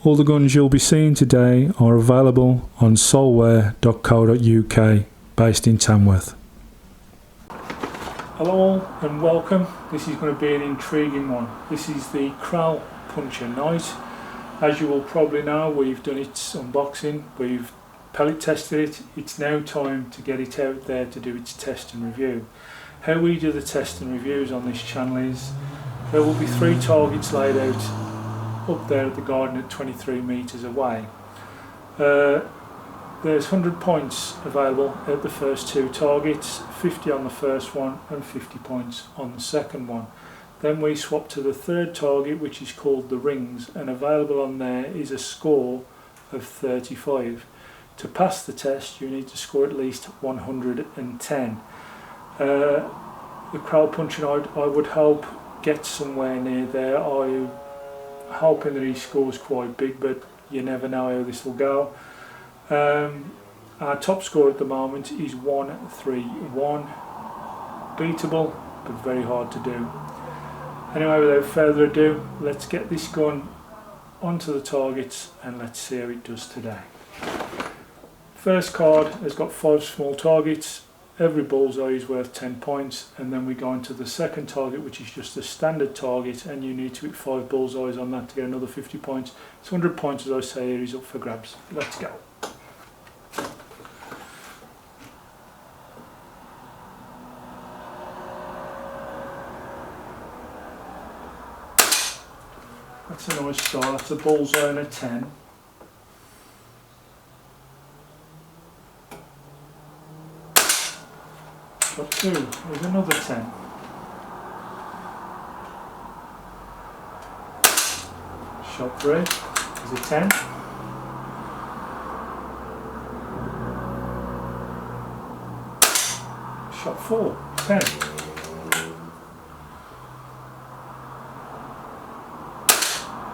All the guns you'll be seeing today are available on solware.co.uk, based in Tamworth. Hello all and welcome. This is going to be an intriguing one. This is the Kral puncher night. As you will probably know, we've done its unboxing, we've pellet tested it. It's now time to get it out there to do its test and review. How we do the test and reviews on this channel is there will be 3 targets laid out up there at the garden at 23 metres away. There's 100 points available at the first 2 targets, 50 on the first one and 50 points on the second one. Then we swap to the 3rd target, which is called the rings, and available on there is a score of 35. To pass the test you need to score at least 110. The Kral puncher I would hope gets somewhere near there. I'm hoping that he scores quite big, but you never know how this will go. Our top score at the moment is 131. Beatable, but very hard to do. Anyway, without further ado, let's get this gun onto the targets and let's see how it does today. First card has got 5 small targets. Every bullseye is worth 10 points, and then we go into the second target, which is just a standard target, and you need to hit 5 bullseyes on that to get another 50 points. It's 100 points, as I say, here is up for grabs. Let's go. That's a nice start. That's a bullseye and a 10. Shot 2, there's another 10. Shot 3, there's a 10. Shot 4, 10.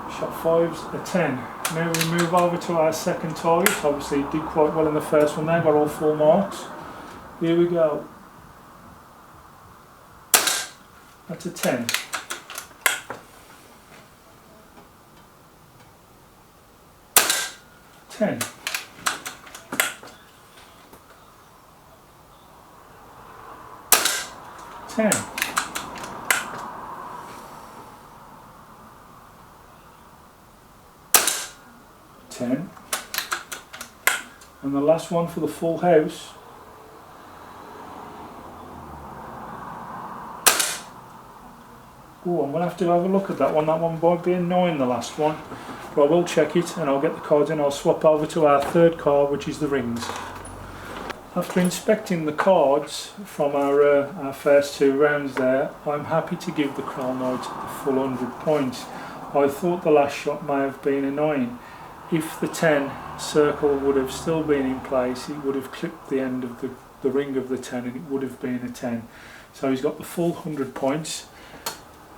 Shot 5's a 10. Now we move over to our second target. Obviously it did quite well in the first one there, got all 4 marks. Here we go. That's a 10. 10. 10. 10. And the last one for the full house. Oh, I'm going to have to have a look at that one. That one might be a 9, the last one. But I will check it and I'll get the cards in. I'll swap over to our 3rd card, which is the rings. After inspecting the cards from our first 2 rounds there, I'm happy to give the Crowno the full 100 points. I thought the last shot may have been a 9. If the 10 circle would have still been in place, it would have clipped the end of the ring of the 10 and it would have been a 10. So he's got the full 100 points.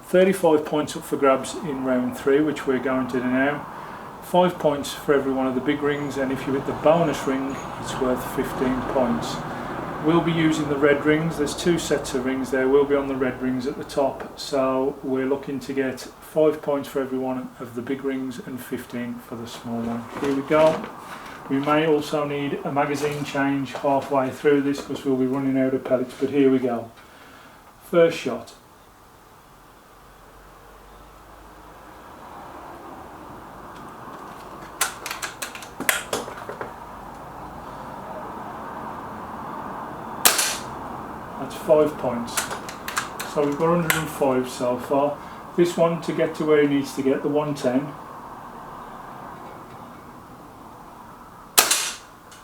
35 points up for grabs in round 3, which we're going to do now. 5 points for every one of the big rings, and if you hit the bonus ring, it's worth 15 points. We'll be using the red rings. There's 2 sets of rings there. We'll be on the red rings at the top, so we're looking to get 5 points for every one of the big rings and 15 for the small one. Here we go. We may also need a magazine change halfway through this because we'll be running out of pellets, but here we go. First shot. That's 5 points. So we've got 105 so far. This one, to get to where he needs to get, the 110.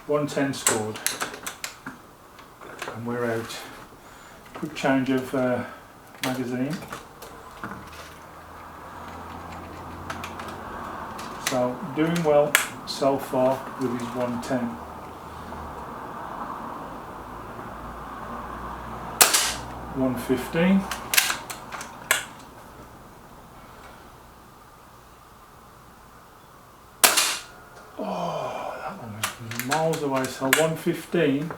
110 scored. And we're out. Quick change of magazine. So doing well so far with his 110. 115. Oh, that one was miles away. So 115.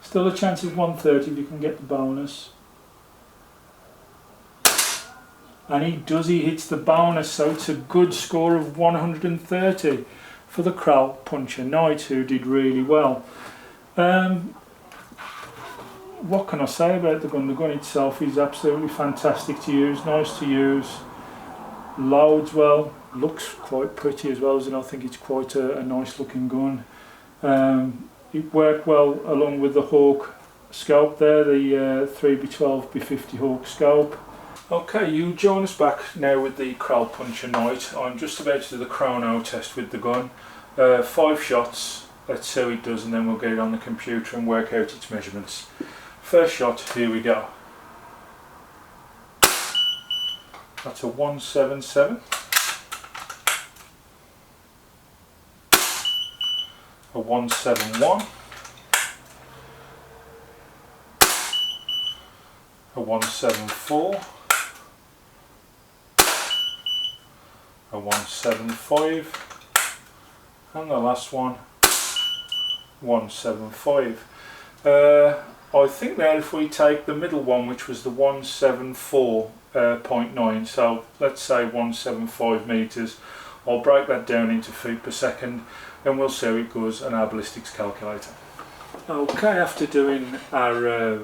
Still a chance of 130 if you can get the bonus. and he does, he hits the bonus, so it's a good score of 130 for the Kral Puncher Knight, who did really well. What can I say about the gun? The gun itself is absolutely fantastic to use, nice to use, loads well, looks quite pretty as well, and I think it's quite a nice looking gun. It worked well along with the Hawk scope there, the 3x12x50 Hawk scope. Okay, you join us back now with the Kral Puncher Knight. I'm just about to do the Crowno test with the gun. 5 shots, let's see how it does, and then we'll get it on the computer and work out its measurements. First shot, here we go. That's a 177. A 171. A 174. A 175, and the last one, 175. I think now if we take the middle one, which was the 174.9, so let's say 175 metres, I'll break that down into feet per second and we'll see how it goes on our ballistics calculator. Okay, after doing our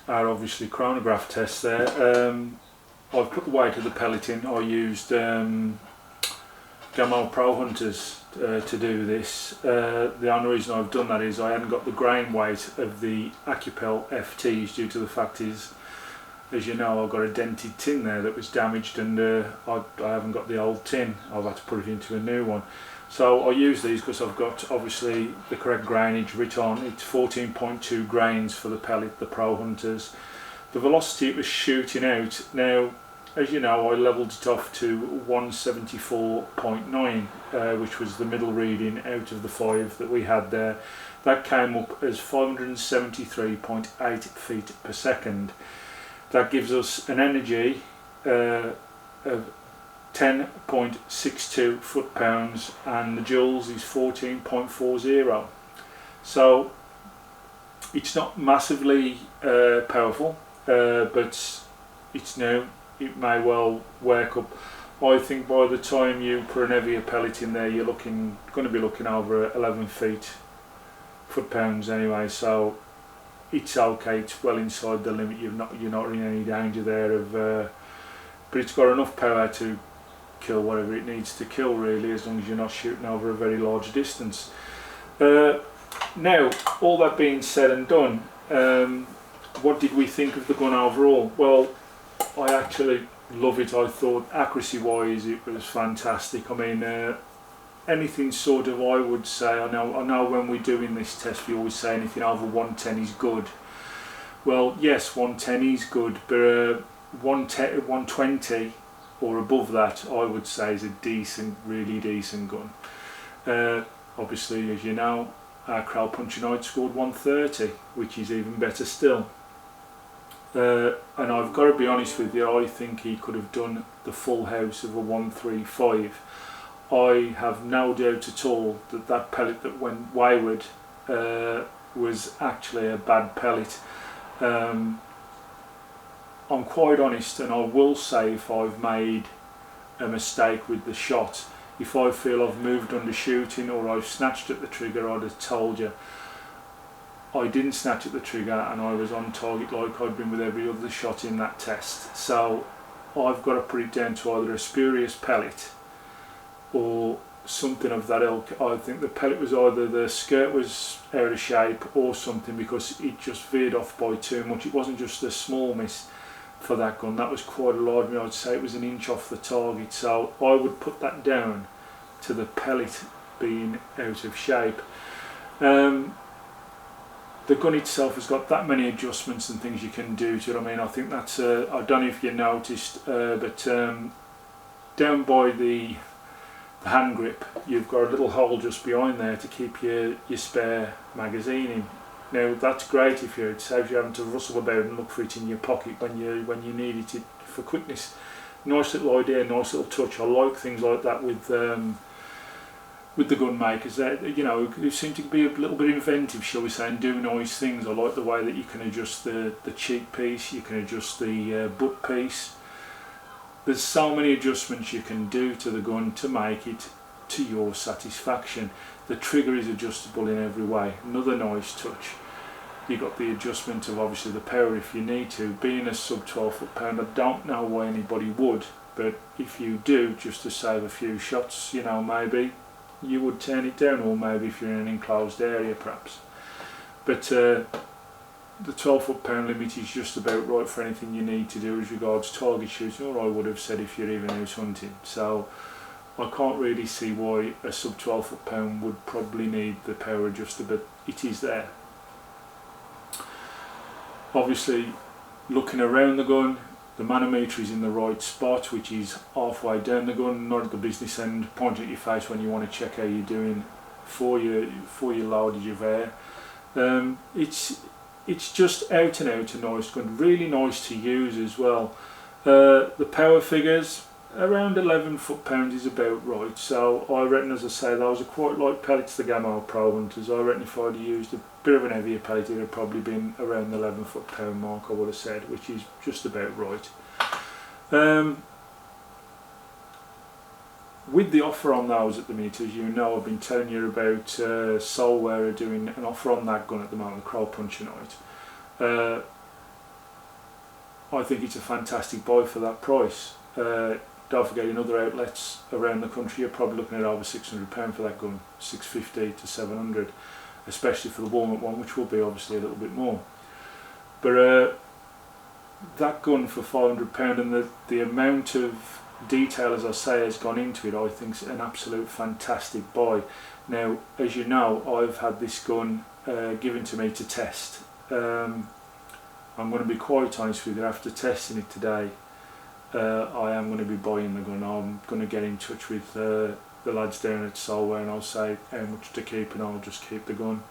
obviously chronograph test there, I've put the weight of the pellet in. I used Gamma Pro Hunters to do this. The only reason I've done that is I hadn't got the grain weight of the Acupel FTs, due to the fact is, as you know, I've got a dented tin there that was damaged, and I haven't got the old tin. I've had to put it into a new one. So I use these because I've got obviously the correct grainage writ on. It's 14.2 grains for the pellet, the Pro Hunters. The velocity it was shooting out, now as you know, I levelled it off to 174.9, which was the middle reading out of the 5 that we had there. That came up as 573.8 feet per second. That gives us an energy of 10.62 foot-pounds, and the joules is 14.40. So it's not massively powerful, but it's now, it may well work up. I think by the time you put an heavier pellet in there, you're going to be looking over 11 foot-pounds anyway. So it's okay. It's well inside the limit. You're not in any danger there of. But it's got enough power to kill whatever it needs to kill, really, as long as you're not shooting over a very large distance. Now, all that being said and done, what did we think of the gun overall? Well, I actually love it. I thought accuracy wise it was fantastic. I mean, anything sort of, I would say, I know when we're doing this test we always say anything over 110 is good. Well, yes, 110 is good, but 120 or above that I would say is a decent, really decent gun. Obviously, as you know, our Kral Puncher Knight scored 130, which is even better still. And I've got to be honest with you, I think he could have done the full house of a 135. I have no doubt at all that that pellet that went wayward was actually a bad pellet. I'm quite honest, and I will say if I've made a mistake with the shot, if I feel I've moved under shooting or I've snatched at the trigger, I'd have told you. I didn't snatch at the trigger and I was on target like I'd been with every other shot in that test. So I've got to put it down to either a spurious pellet or something of that ilk. I think the pellet was either the skirt was out of shape or something, because it just veered off by too much. It wasn't just a small miss for that gun, that was quite a large miss. I'd say it was an inch off the target, so I would put that down to the pellet being out of shape. The gun itself has got that many adjustments and things you can do to it. I mean, I think that's, I don't know if you noticed, but down by the hand grip, you've got a little hole just behind there to keep your spare magazine in. Now that's great if it saves you having to rustle about and look for it in your pocket when you need it for quickness. Nice little idea, nice little touch. I like things like that with the gun makers. You know, who seem to be a little bit inventive, shall we say, and do nice things. I like the way that you can adjust the cheek piece, you can adjust the butt piece. there's so many adjustments you can do to the gun to make it to your satisfaction. The trigger is adjustable in every way. Another nice touch. You've got the adjustment of obviously the power if you need to. Being a sub 12 foot-pound, I don't know why anybody would, but if you do, just to save a few shots, you know, maybe you would turn it down, or maybe if you're in an enclosed area perhaps. But the 12 foot-pound limit is just about right for anything you need to do as regards target shooting, or I would have said if you're even out hunting. So I can't really see why a sub 12 foot-pound would probably need the power adjuster, but it is there. Obviously, looking around the gun, the manometer is in the right spot, which is halfway down the gun, not at the business end, pointing at your face when you want to check how you're doing for your loadage of air. It's just out and out a nice gun, really nice to use as well. The power figures, around 11 foot-pound is about right, so I reckon, as I say, those are quite like pellets, the Gamma Pro Hunters. I reckon if I'd used a bit of an heavier pellet, it would have probably been around the 11 foot-pound mark, I would have said, which is just about right. With the offer on those at the minute, as you know, I've been telling you about Solware are doing an offer on that gun at the moment, the Kral Puncher Night. I think it's a fantastic buy for that price. Don't forget, in other outlets around the country you're probably looking at over £600 for that gun, 650 to 700, especially for the warm-up one, which will be obviously a little bit more. But that gun for £500, and the amount of detail, as I say, has gone into it, I think is an absolute fantastic buy. Now, as you know, I've had this gun given to me to test. I'm going to be quite honest with you, after testing it today, I am going to be buying the gun. I'm going to get in touch with the lads down at Solware and I'll say how much to keep, and I'll just keep the gun.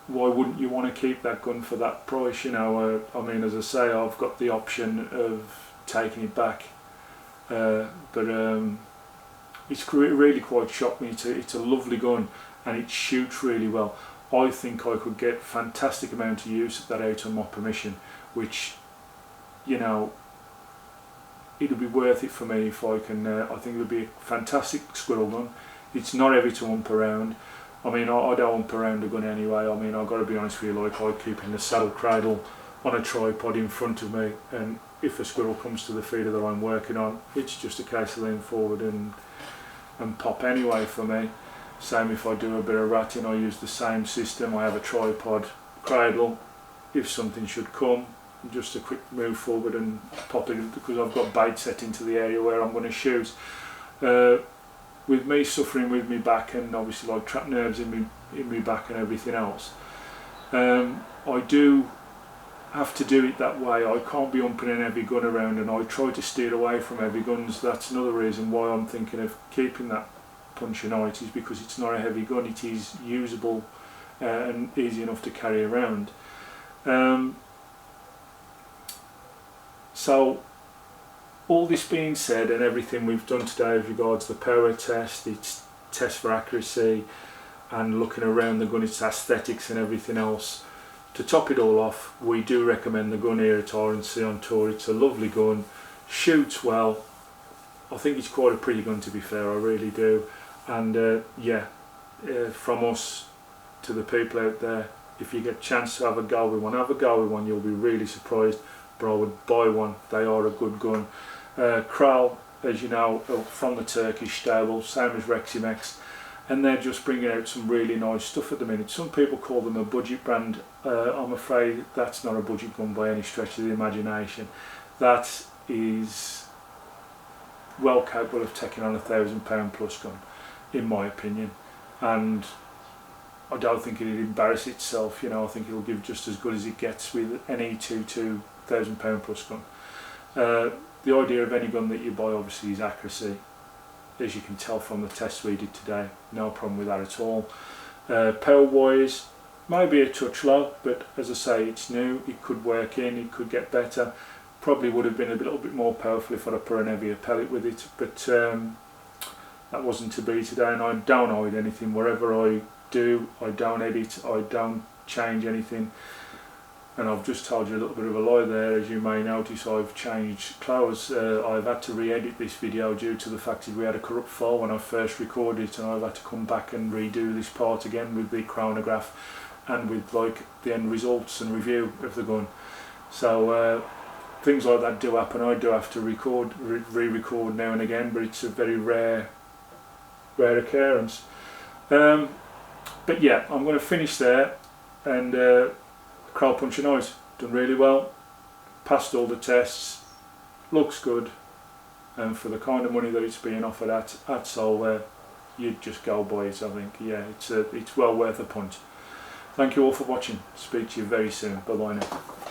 Why wouldn't you want to keep that gun for that price? You know, I mean, as I say, I've got the option of taking it back, but it's really quite shocked me. It's a lovely gun and it shoots really well. I think I could get fantastic amount of use of that out on my permission, which, you know, it'll be worth it for me if I can. I think it would be a fantastic squirrel gun. It's not heavy to ump around. I mean, I don't ump around a gun anyway. I mean, I've got to be honest with you, like, I keep in the saddle cradle on a tripod in front of me, and if a squirrel comes to the feeder that I'm working on, it's just a case of lean forward and pop anyway for me. Same if I do a bit of ratting, I use the same system. I have a tripod cradle. If something should come, just a quick move forward and pop it, because I've got bait set into the area where I'm going to shoot. With me suffering with my back and obviously like trapped nerves in my back and everything else, I do have to do it that way. I can't be umping an heavy gun around, and I try to steer away from heavy guns. That's another reason why I'm thinking of keeping that Puncher Night, is because it's not a heavy gun. It is usable and easy enough to carry around. So all this being said, and everything we've done today with regards to the power test, its test for accuracy, and looking around the gun, its aesthetics and everything else, to top it all off, we do recommend the gun here at RNC on tour. It's a lovely gun, shoots well. I think it's quite a pretty gun, to be fair, I really do. And yeah, from us to the people out there, if you get a chance to have a go with one, have a go with one. You'll be really surprised, but I would buy one. They are a good gun. Kral, as you know, from the Turkish stable, same as Reximex, and they're just bringing out some really nice stuff at the minute. Some people call them a budget brand. I'm afraid that's not a budget gun by any stretch of the imagination. That is well capable of taking on £1,000 plus gun, in my opinion, and I don't think it'd embarrass itself. You know, I think it'll give just as good as it gets with any £2,000 plus gun. The idea of any gun that you buy obviously is accuracy, as you can tell from the test we did today. No problem with that at all. Power wise, maybe a touch low, but as I say, it's new, it could work in, it could get better. Probably would have been a little bit more powerful if I'd have put an heavier pellet with it, but that wasn't to be today, and I don't hide anything. Wherever I do, I don't edit, I don't change anything. and I've just told you a little bit of a lie there. As you may notice, I've changed clothes. I've had to re-edit this video due to the fact that we had a corrupt file when I first recorded it, and I've had to come back and redo this part again with the chronograph and with like the end results and review of the gun. So things like that do happen. I do have to re-record now and again, but it's a very rare occurrence. But yeah, I'm going to finish there, and Kral puncher noise, done really well, passed all the tests, looks good, and for the kind of money that it's being offered at Solware, you'd just go buy it. I think, yeah, it's well worth a punt. Thank you all for watching. Speak to you very soon. Bye bye now.